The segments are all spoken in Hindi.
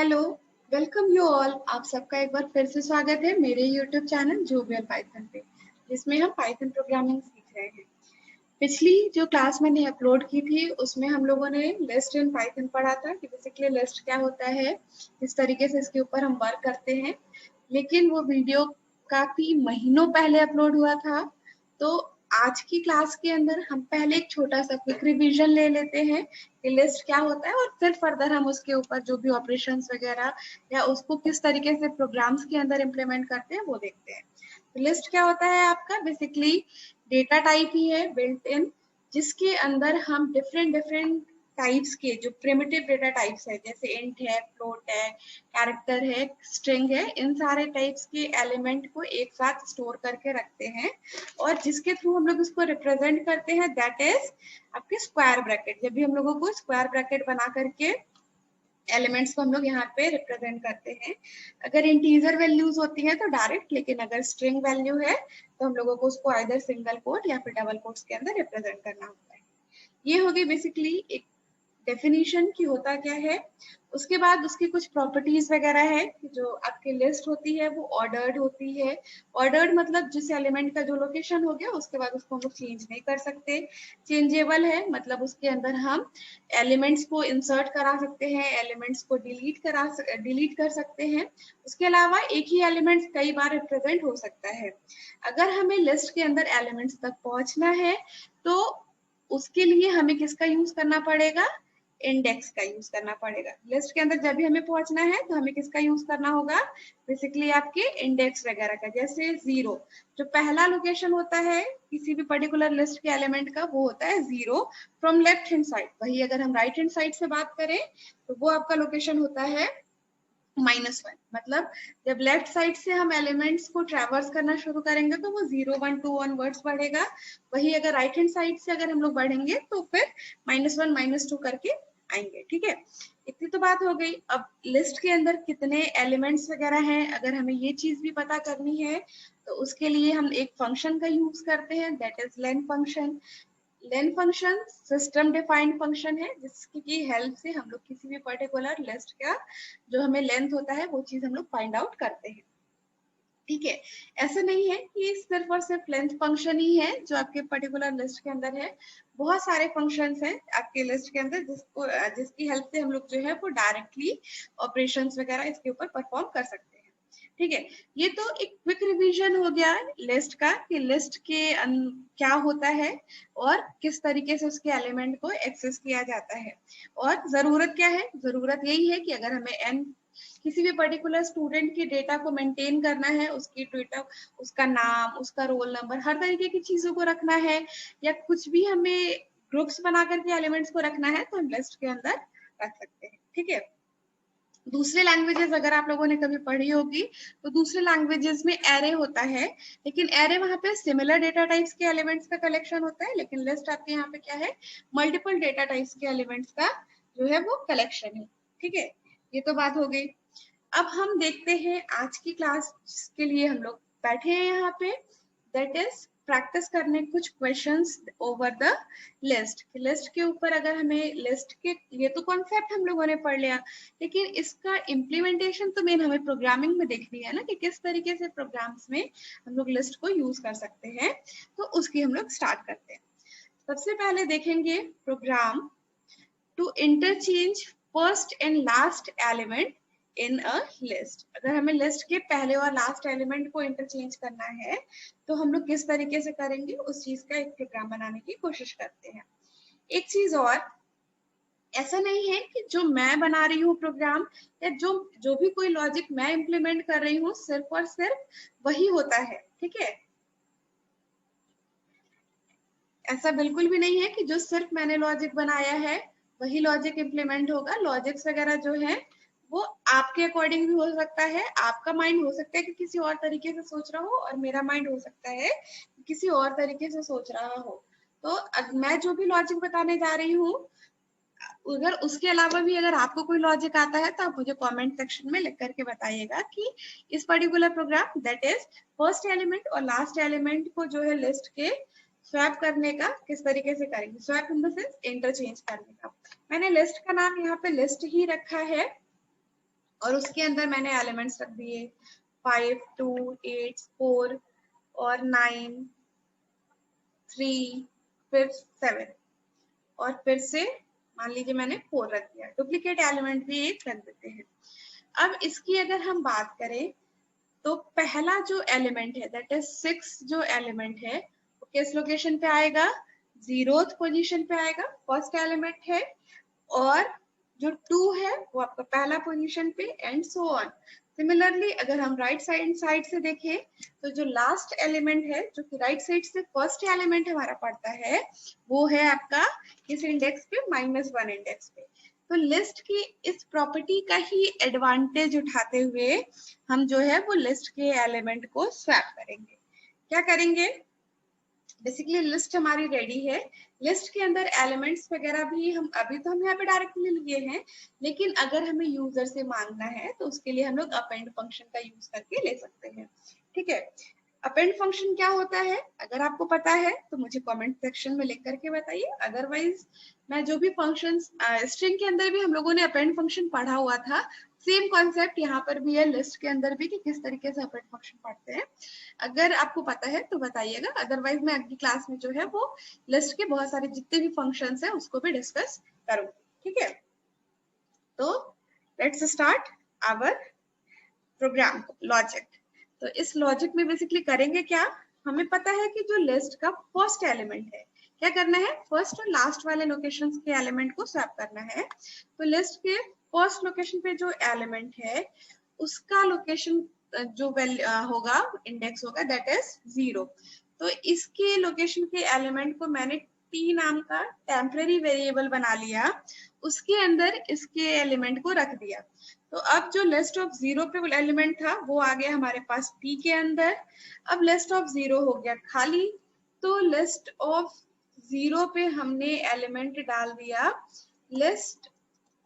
Hello, welcome you all. आप सबका एक बार फिर से स्वागत है मेरे यूट्यूब चैनल जोवियल पाइथन पे, जिसमें हम पाइथन प्रोग्रामिंग सीख रहे हैं। पिछली जो क्लास मैंने अपलोड की थी उसमें हम लोगों ने लिस्ट इन पाइथन पढ़ा था कि बेसिकली लिस्ट क्या होता है, किस तरीके से इसके ऊपर हम वर्क करते हैं। लेकिन वो वीडियो काफी महीनों पहले अपलोड हुआ था, तो आज की क्लास के अंदर हम पहले एक छोटा सा क्विक रिवीजन ले लेते हैं कि लिस्ट क्या होता है, और फिर फर्दर हम उसके ऊपर जो भी ऑपरेशंस वगैरह या उसको किस तरीके से प्रोग्राम्स के अंदर इम्प्लीमेंट करते हैं वो देखते हैं। तो लिस्ट क्या होता है आपका, बेसिकली डेटा टाइप ही है बिल्ट इन, जिसके अंदर हम डिफरेंट डिफरेंट टाइप्स के जो प्रिमिटिव डेटा टाइप्स है, जैसे इंट है, फ्लोट है, कैरेक्टर है, स्ट्रिंग है, इन सारे टाइप्स के एलिमेंट को एक साथ स्टोर करके रखते हैं और जिसके थ्रू हम लोग इसको रिप्रेजेंट करते हैं, दैट इज आपके स्क्वायर ब्रैकेट। जब भी हम लोगों को स्क्वायर ब्रैकेट बना करके एलिमेंट्स को हम लोग यहाँ पे रिप्रेजेंट करते हैं। अगर इंटीजर वैल्यूज होती हैं तो डायरेक्ट, लेकिन अगर स्ट्रिंग वैल्यू है तो हम लोगों को उसको आइदर सिंगल कोट या फिर डबल कोट्स के अंदर रिप्रेजेंट करना होता है। ये होगी बेसिकली एक डेफिनेशन की होता क्या है। उसके बाद उसकी कुछ प्रॉपर्टीज वगैरह है कि जो आपकी लिस्ट होती है वो ऑर्डर्ड होती है। ऑर्डर्ड मतलब जिस एलिमेंट का जो लोकेशन हो गया उसके बाद उसको हम लोग चेंज नहीं कर सकते। चेंजेबल है मतलब उसके अंदर हम एलिमेंट्स को इंसर्ट करा सकते हैं, एलिमेंट्स को डिलीट कर सकते हैं। उसके अलावा एक ही एलिमेंट्स कई बार रिप्रेजेंट हो सकता है। अगर हमें लिस्ट के अंदर एलिमेंट्स तक पहुंचना है तो उसके लिए हमें किसका यूज करना पड़ेगा, इंडेक्स का यूज करना पड़ेगा। लिस्ट के अंदर जब भी हमें पहुंचना है तो हमें किसका यूज करना होगा, बेसिकली आपके इंडेक्स वगैरह का। जैसे 0 जो पहला लोकेशन होता है किसी भी पर्टिकुलर लिस्ट के एलिमेंट का, वो होता है 0 फ्रॉम लेफ्ट हैंड साइड। वही अगर हम राइट हैंड साइड से बात करें तो वो आपका लोकेशन होता है -1। मतलब जब लेफ्ट साइड से हम एलिमेंट्स को ट्रेवर्स करना शुरू करेंगे तो वो 0 1 2 ऑनवर्ड्स बढ़ेगा। वही अगर राइट हैंड साइड से अगर हम लोग बढ़ेंगे तो फिर -1 -2 करके आएंगे। ठीक है, इतनी तो बात हो गई। अब लिस्ट के अंदर कितने एलिमेंट्स वगैरह हैं, अगर हमें ये चीज भी पता करनी है तो उसके लिए हम एक फंक्शन का यूज करते हैं, that is len function. Len function system defined function है जिसकी हेल्प से हम लोग किसी भी पर्टिकुलर लिस्ट का जो हमें लेंथ होता है वो चीज हम लोग फाइंड आउट करते हैं। ठीक है, ऐसा नहीं है कि सिर्फ और सिर्फ लेंथ फंक्शन ही है जो आपके पर्टिकुलर लिस्ट के अंदर है। बहुत सारे फंक्शंस हैं आपके लिस्ट के अंदर जिसकी हेल्प से हम लोग जो है वो डायरेक्टली ऑपरेशंस वगैरह इसके ऊपर परफॉर्म कर सकते हैं। ठीक है, ये तो एक क्विक रिवीजन हो गया लिस्ट का कि लिस्ट के क्या होता है और किस तरीके से उसके एलिमेंट को एक्सेस किया जाता है। और जरूरत क्या है, जरूरत यही है कि अगर हमें एन किसी भी पर्टिकुलर स्टूडेंट की डेटा को मेंटेन करना है, उसकी ट्विटर, उसका नाम, उसका रोल नंबर, हर तरीके की चीजों को रखना है, या कुछ भी हमें ग्रुप्स बना करके एलिमेंट्स को रखना है तो हम लिस्ट के अंदर रख सकते हैं। ठीक है, दूसरे लैंग्वेजेस अगर आप लोगों ने कभी पढ़ी होगी तो दूसरे लैंग्वेजेस में एरे होता है, लेकिन एरे वहां पे सिमिलर डेटा टाइप्स के एलिमेंट्स का कलेक्शन होता है, लेकिन लिस्ट आपके यहाँ पे क्या है, मल्टीपल डेटा टाइप्स के एलिमेंट्स का जो है वो कलेक्शन है। ठीक है, ये तो बात हो गई। अब हम देखते हैं आज की क्लास के लिए हम लोग बैठे हैं यहाँ पे, दैट इज प्रैक्टिस करने कुछ questions over the list. List के ऊपर अगर हमें लिस्ट के, ये तो कॉन्सेप्ट हम लोगों ने पढ़ लिया, लेकिन इसका इम्प्लीमेंटेशन तो मेन हमें प्रोग्रामिंग में देखनी है ना, कि किस तरीके से प्रोग्राम्स में हम लोग लिस्ट को यूज कर सकते हैं। तो उसकी हम लोग स्टार्ट करते हैं। सबसे पहले देखेंगे program to interchange first and last element in a list. अगर हमें लिस्ट के पहले और लास्ट एलिमेंट को इंटरचेंज करना है तो हम लोग किस तरीके से करेंगे, उस चीज का एक प्रोग्राम बनाने की कोशिश करते हैं। एक चीज और, ऐसा नहीं है कि जो मैं बना रही हूँ प्रोग्राम या जो जो भी कोई लॉजिक मैं इंप्लीमेंट कर रही हूँ सिर्फ और सिर्फ वही होता है। ठीक है, ऐसा बिल्कुल भी नहीं है कि जो सिर्फ मैंने लॉजिक बनाया है वही लॉजिक इंप्लीमेंट होगा। लॉजिक्स वगैरह जो है वो आपके अकॉर्डिंग भी हो सकता है, आपका माइंड हो सकता है कि किसी और तरीके से सोच रहा हो और मेरा माइंड हो सकता है कि किसी और तरीके से सोच रहा हो। तो मैं जो भी लॉजिक बताने जा रही हूँ, अगर उसके अलावा भी अगर आपको कोई लॉजिक आता है तो आप मुझे कमेंट सेक्शन में लिख करके बताइएगा कि इस particular program that is first element और लास्ट एलिमेंट को जो है लिस्ट के स्वैप करने का किस तरीके से करेंगे। Swap in the sense interchange करने का। मैंने लिस्ट का नाम यहाँ पे लिस्ट ही रखा है और उसके अंदर मैंने एलिमेंट्स रख दिए 5, 2, 8, 4 और 9, 3, फिर 7 और फिर से मान लीजिए मैंने 4 रख दिया। डुप्लीकेट एलिमेंट भी एक रख देते हैं। अब इसकी अगर हम बात करें तो पहला जो एलिमेंट है दैट इज 6 जो एलिमेंट है वो किस लोकेशन पे आएगा, 0th पोजीशन पे आएगा, फर्स्ट एलिमेंट है। और जो 2 है वो आपका पहला पोजीशन पे एंड सो ऑन। सिमिलरली अगर हम राइट साइड से देखें तो जो लास्ट एलिमेंट है जो कि राइट साइड से फर्स्ट एलिमेंट हमारा पड़ता है वो है आपका किस इंडेक्स पे, -1 इंडेक्स पे। तो लिस्ट की इस प्रॉपर्टी का ही एडवांटेज उठाते हुए हम जो है वो लिस्ट के एलिमेंट को स्वैप करेंगे। क्या करेंगे, बेसिकली लिस्ट हमारी रेडी है। लिस्ट के अंदर एलिमेंट्स वगैरह भी हम अभी तो हम यहाँ पे डायरेक्टली लिए हैं, लेकिन अगर हमें यूजर से मांगना है तो उसके लिए हम लोग अपेंड फंक्शन का यूज करके ले सकते हैं। ठीक है, अपेंड फंक्शन क्या होता है अगर आपको पता है तो मुझे कमेंट सेक्शन में लिख करके बताइए। अदरवाइज मैं जो भी फंक्शंस स्ट्रिंग के अंदर भी हम लोगों ने अपेंड फंक्शन पढ़ा हुआ था, सेम कॉन्सेप्ट यहाँ पर भी है लिस्ट के अंदर भी कि किस तरीके से अपेंड फंक्शन पढ़ते हैं। अगर आपको पता है तो बताइएगा, अदरवाइज मैं अगली क्लास में जो है वो लिस्ट के बहुत सारे जितने भी फंक्शंस हैं उसको भी डिस्कस करूंगी। ठीक है, तो let's start our program logic. तो इस लॉजिक में बेसिकली करेंगे क्या, हमें पता है कि जो लिस्ट का फर्स्ट एलिमेंट है क्या करना है, फर्स्ट और लास्ट वाले लोकेशंस के एलिमेंट को स्वैप करना है। तो लिस्ट के फर्स्ट लोकेशन पे जो एलिमेंट है उसका लोकेशन जो होगा इंडेक्स होगा दैट इज 0। तो इसके लोकेशन के एलिमेंट को मैंने t नाम का टेम्पररी वेरिएबल बना लिया, उसके अंदर इसके एलिमेंट को रख दिया। तो अब जो लिस्ट ऑफ 0 पे एलिमेंट था वो आ गया हमारे पास t के अंदर। अब लिस्ट ऑफ 0 हो गया खाली, तो लिस्ट ऑफ 0 पे हमने एलिमेंट डाल दिया लिस्ट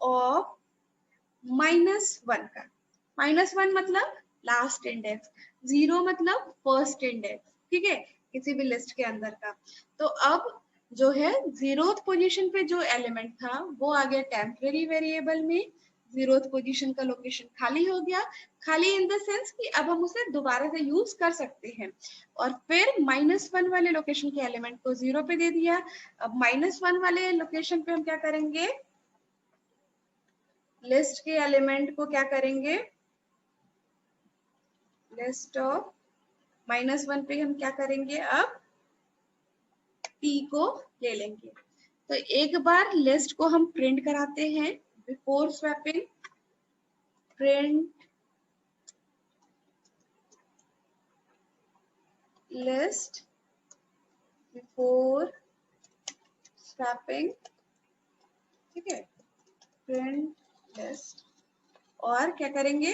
ऑफ -1 का। -1 मतलब लास्ट इंडेक्स, 0 मतलब फर्स्ट इंडेक्स। ठीक है, किसी भी लिस्ट के अंदर का। तो अब जो है 0th पोजीशन पे जो एलिमेंट था वो आ गया टेम्पररी वेरिएबल में, 0th पोजीशन का लोकेशन खाली हो गया। खाली इन द सेंस कि अब हम उसे दोबारा से यूज कर सकते हैं। और फिर -1 वाले लोकेशन के एलिमेंट को 0 पे दे दिया। अब -1 वाले लोकेशन पे हम क्या करेंगे, लिस्ट के एलिमेंट को क्या करेंगे, लिस्ट ऑफ -1 पे हम क्या करेंगे, अब t को ले लेंगे। तो एक बार लिस्ट को हम प्रिंट कराते हैं before swapping, print list before swapping. ठीक है, प्रिंट लिस्ट। और क्या करेंगे,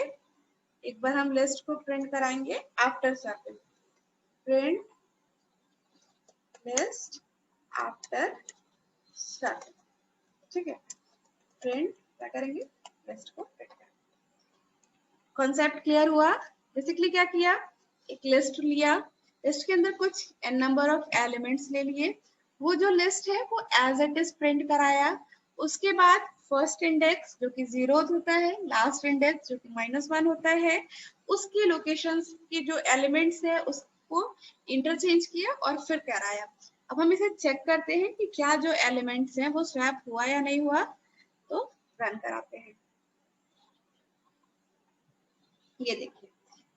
एक बार हम लिस्ट को प्रिंट कराएंगे after swapping, print list after swapping. ठीक है, प्रिंट क्या करेंगे, लिस्ट को प्रिंट करेंगे। कॉन्सेप्ट क्लियर हुआ। बेसिकली क्या किया, एक लिस्ट लिया, लिस्ट के अंदर कुछ n नंबर ऑफ एलिमेंट्स ले लिए, वो जो लिस्ट है वो एज इट इज प्रिंट कराया। उसके बाद फर्स्ट इंडेक्स जो कि 0 होता है, लास्ट इंडेक्स जो कि -1 होता है, उसकी लोकेशंस की जो एलिमेंट्स है उसको इंटरचेंज किया और फिर कराया। अब हम इसे चेक करते हैं कि क्या जो एलिमेंट्स हैं वो स्वैप हुआ या नहीं हुआ, तो रन कराते हैं। ये देखिए,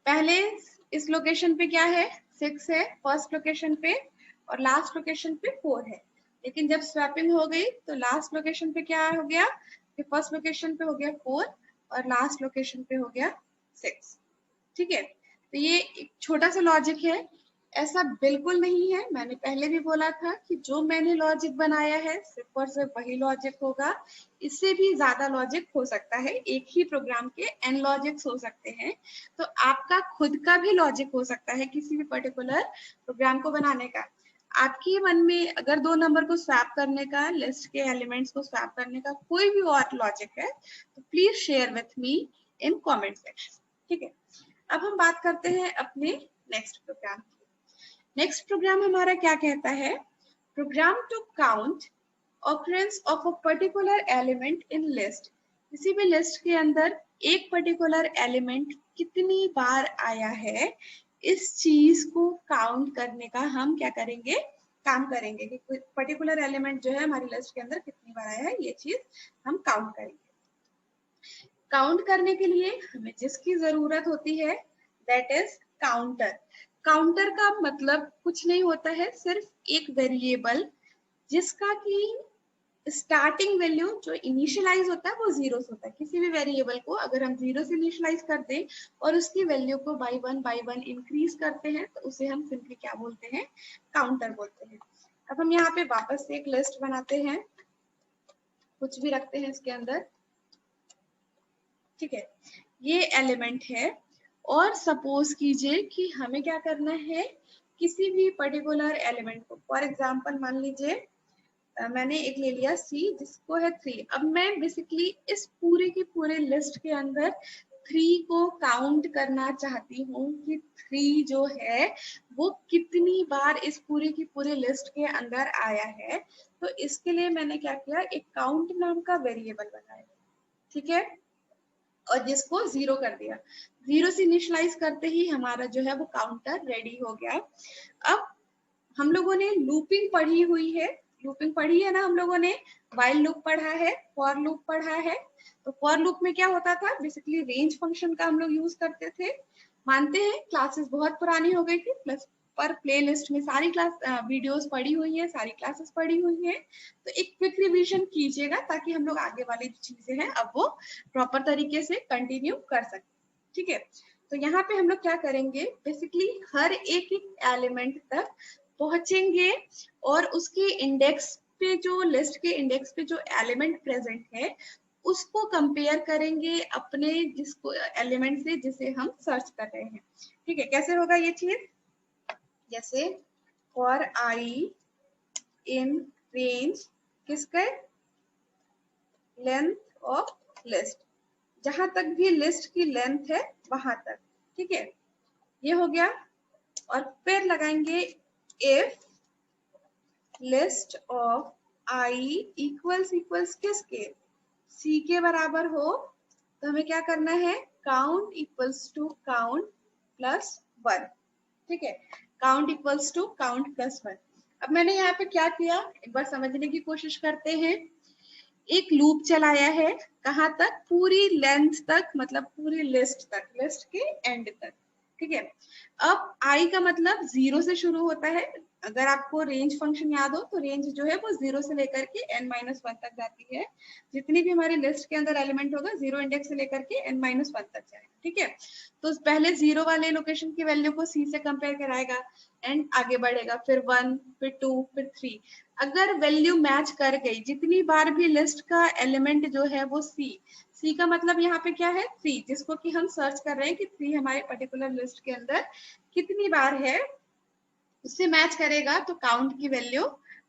पहले इस लोकेशन पे क्या है, 6 है फर्स्ट लोकेशन पे और लास्ट लोकेशन पे 4 है। लेकिन जब स्वैपिंग हो गई तो लास्ट लोकेशन पे क्या हो गया, कि फर्स्ट लोकेशन पे हो गया 4 और लास्ट लोकेशन पे हो गया 6। ठीक है, तो ये एक छोटा सा लॉजिक है, ऐसा बिल्कुल नहीं है। मैंने पहले भी बोला था कि जो मैंने लॉजिक बनाया है सिर्फ और सिर्फ वही लॉजिक होगा, इससे भी ज्यादा लॉजिक हो सकता है, एक ही प्रोग्राम के n लॉजिक्स हो सकते हैं। तो आपका खुद का भी लॉजिक हो सकता है किसी भी पर्टिकुलर प्रोग्राम को बनाने का। आपके मन में अगर 2 नंबर को स्वैप करने का, लिस्ट के एलिमेंट्स को स्वैप करने का कोई भी और लॉजिक है तो please share with me in comment section. ठीक है, अब हम बात करते हैं अपने नेक्स्ट प्रोग्राम की। नेक्स्ट प्रोग्राम हमारा क्या कहता है, program to count occurrence of a particular element in list। किसी भी लिस्ट के अंदर एक पर्टिकुलर एलिमेंट कितनी बार आया है, इस चीज को काउंट करने का हम क्या करेंगे, काम करेंगे कि कोई पर्टिकुलर एलिमेंट जो है हमारी लिस्ट के अंदर कितनी बार आया है, ये चीज हम काउंट करेंगे। काउंट करने के लिए हमें जिसकी जरूरत होती है दैट इज काउंटर। काउंटर का मतलब कुछ नहीं होता है, सिर्फ एक वेरिएबल जिसका कि स्टार्टिंग वैल्यू जो इनिशियलाइज होता है वो जीरो से होता है। किसी भी वेरिएबल को अगर हम जीरो से इनिशियलाइज कर दें और उसकी वैल्यू को बाय वन इंक्रीज करते हैं तो उसे हम सिंपली क्या बोलते हैं, काउंटर बोलते हैं। अब हम यहाँ पे वापस से एक लिस्ट बनाते हैं, कुछ भी रखते हैं इसके अंदर, ठीक है। ये एलिमेंट है और सपोज कीजिए कि हमें क्या करना है, किसी भी पर्टिकुलर एलिमेंट को, फॉर एग्जांपल मान लीजिए मैंने एक ले लिया C जिसको है 3। अब मैं बेसिकली इस पूरे की पूरे लिस्ट के अंदर 3 को काउंट करना चाहती हूँ कि 3 जो है वो कितनी बार इस पूरे की पूरे लिस्ट के अंदर आया है। तो इसके लिए मैंने क्या किया, एक काउंट नाम का वेरिएबल बनाया, ठीक है, और जिसको 0 कर दिया। 0 से इनिशियलाइज करते ही हमारा जो है वो काउंटर रेडी हो गया। अब हम लोगों ने लूपिंग पढ़ी हुई है, लूपिंग पढ़ी है ना हम लोगों ने, व्हाइल लूप पढ़ा है, फॉर लूप पढ़ा है। तो फॉर लूप में क्या होता था, बेसिकली रेंज फंक्शन का हम लोग यूज करते थे। मानते हैं क्लासेस बहुत पुरानी हो गई थी, प्लस पर प्लेलिस्ट में सारी क्लास वीडियोस पड़ी हुई है, सारी क्लासेस पड़ी हुई है। तो एक क्विक रिवीजन कीजिएगा ताकि हम लोग आगे वाली चीजें हैं अब वो प्रॉपर तरीके से कंटिन्यू कर सकें, ठीक है। तो यहाँ पे हम लोग क्या करेंगे, बेसिकली हर एक एलिमेंट तक पहुंचेंगे और उसके इंडेक्स पे, जो लिस्ट के इंडेक्स पे जो एलिमेंट प्रेजेंट है उसको कंपेयर करेंगे अपने जिसको एलिमेंट से जिसे हम सर्च कर रहे हैं, ठीक है। कैसे होगा ये चीज, जैसे फॉर आई इन रेंज किसके, लेंथ ऑफ लिस्ट, जहां तक भी लिस्ट की लेंथ है वहां तक, ठीक है, ये हो गया। और फिर लगाएंगे if list of I equals किसके, सी के बराबर हो, तो हमें क्या करना है, count equals to count plus 1, ठीक है, count equals to count plus 1। अब मैंने यहाँ पे क्या किया, एक बार समझने की कोशिश करते हैं। एक लूप चलाया है, कहाँ तक, पूरी लेंथ तक, मतलब पूरी लिस्ट तक, लिस्ट के एंड तक, ठीक है। अब आई का मतलब 0 से शुरू होता है। अगर आपको रेंज फंक्शन याद हो तो रेंज जो है वो 0 से लेकर के n-1 तक जाती है। जितनी भी हमारी लिस्ट के अंदर एलिमेंट होगा 0 इंडेक्स से लेकर के n-1 तक जाएगा, ठीक है। तो पहले 0 वाले लोकेशन की वैल्यू को C से कंपेयर कराएगा एंड आगे बढ़ेगा, फिर 1, फिर 2, फिर 3। अगर वैल्यू मैच कर गई, जितनी बार भी लिस्ट का एलिमेंट जो है वो सी का मतलब यहाँ पे क्या है, 3, जिसको कि हम सर्च कर रहे हैं कि 3 हमारे पर्टिकुलर लिस्ट के अंदर कितनी बार है, उससे मैच करेगा तो काउंट की वैल्यू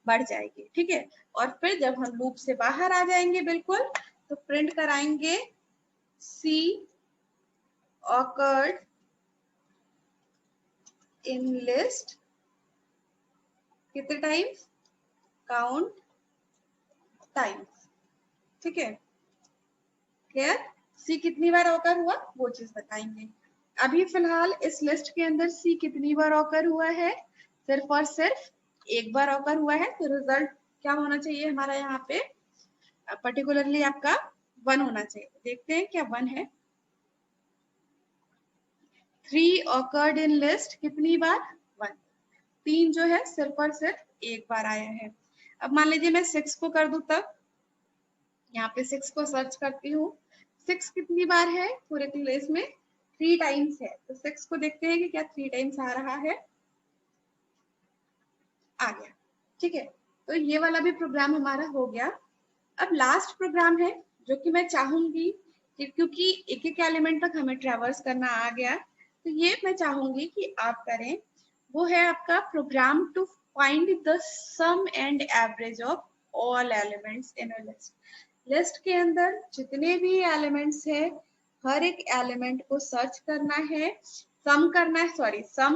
बढ़ जाएगी, ठीक है। और फिर जब हम लूप से बाहर आ जाएंगे बिल्कुल, तो प्रिंट कराएंगे सी occurred in list कितने टाइम्स, काउंट टाइम्स, ठीक है। क्लियर, सी कितनी बार ऑकर हुआ वो चीज बताएंगे। अभी फिलहाल इस लिस्ट के अंदर सी कितनी बार ऑकर हुआ है, सिर्फ और सिर्फ एक बार ऑकर हुआ है। तो रिजल्ट क्या होना चाहिए हमारा यहाँ पे, पर्टिकुलरली आपका 1 होना चाहिए। देखते हैं क्या 1 है। 3 ऑकर्ड इन लिस्ट कितनी बार, 1। 3 जो है सिर्फ और सिर्फ एक बार आया है। अब मान लीजिए मैं 6 को कर दूं, तब यहाँ पे 6 को सर्च करती हूँ, 6 कितनी बार है पूरे लिस्ट में, 3 टाइम्स है। तो 6 को देखते हैं कि क्या 3 टाइम्स आ रहा है, आ गया, ठीक है। तो ये वाला भी प्रोग्राम हमारा हो गया। अब लास्ट प्रोग्राम है जो कि मैं चाहूंगी कि क्योंकि एक एक एलिमेंट तक हमें ट्रेवर्स करना आ गया, तो ये मैं चाहूंगी कि आप करें। वो है आपका program to find the sum and average of all elements in a list. List के अंदर जितने भी एलिमेंट्स है, हर एक एलिमेंट को सर्च करना है, सम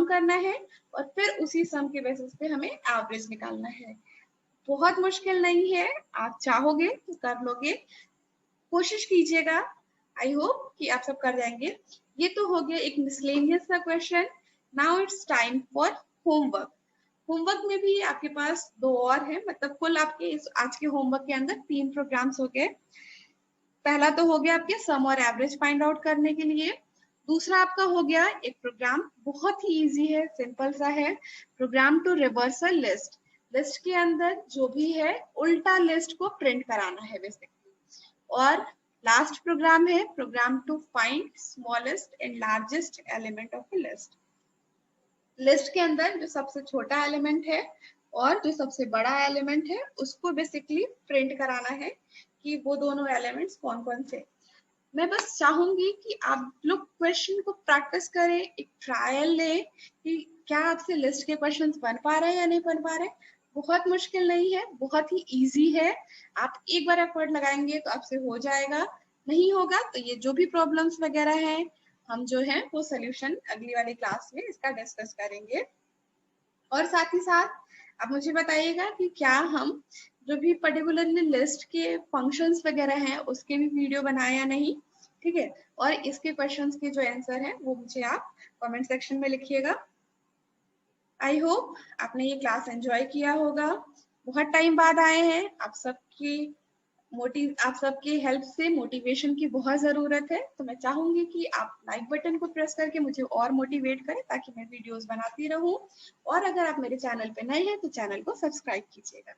करना है और फिर उसी सम के बेसिस पे हमें एवरेज निकालना है। बहुत मुश्किल नहीं है, आप चाहोगे तो कर लोगे, कोशिश कीजिएगा। आई होप कि आप सब कर जाएंगे। ये तो हो गया एक मिसलेनियस का question. Now it's time for homework. Homework में भी आपके पास 2 और है, मतलब कुल आपके इस आज के होमवर्क के अंदर 3 प्रोग्राम्स हो गए। पहला तो हो गया आपके सम और एवरेज फाइंड आउट करने के लिए। दूसरा आपका हो गया एक प्रोग्राम, बहुत ही इजी है, सिंपल सा है, program to reversal list. List के अंदर जो भी है उल्टा लिस्ट को प्रिंट कराना है बेसिकली। और लास्ट प्रोग्राम है program to find smallest and largest element of a list. List के अंदर जो सबसे छोटा एलिमेंट है और जो सबसे बड़ा एलिमेंट है उसको बेसिकली प्रिंट कराना है कि वो दोनों एलिमेंट्स कौन कौन से। मैं बस चाहूंगी कि आप लोग क्वेश्चन को प्रैक्टिस करें, एक ट्रायल लें कि क्या आपसे लिस्ट के क्वेश्चंस बन पा रहे हैं या नहीं बन पा रहे। बहुत मुश्किल नहीं है, बहुत ही इजी है। आप एक बार एफर्ट लगाएंगे तो आपसे हो जाएगा। नहीं होगा तो ये जो भी प्रॉब्लम्स वगैरह हैं हम जो है वो सोल्यूशन अगली वाली क्लास में इसका डिस्कस करेंगे। और साथ ही साथ आप मुझे बताइएगा कि क्या हम जो भी पर्टिकुलरली लिस्ट के फंक्शंस वगैरह हैं उसके भी वीडियो बनाए या नहीं। ठीक है, और इसके क्वेश्चंस के जो आंसर है वो मुझे आप कमेंट सेक्शन में लिखिएगा। आई होप आपने ये क्लास एंजॉय किया होगा। बहुत टाइम बाद आए हैं, आप सबकी हेल्प से मोटिवेशन की बहुत जरूरत है, तो मैं चाहूंगी कि आप लाइक बटन को प्रेस करके मुझे और मोटिवेट करें ताकि मैं वीडियोस बनाती रहूं। और अगर आप मेरे चैनल पे नए हैं तो चैनल को सब्सक्राइब कीजिएगा।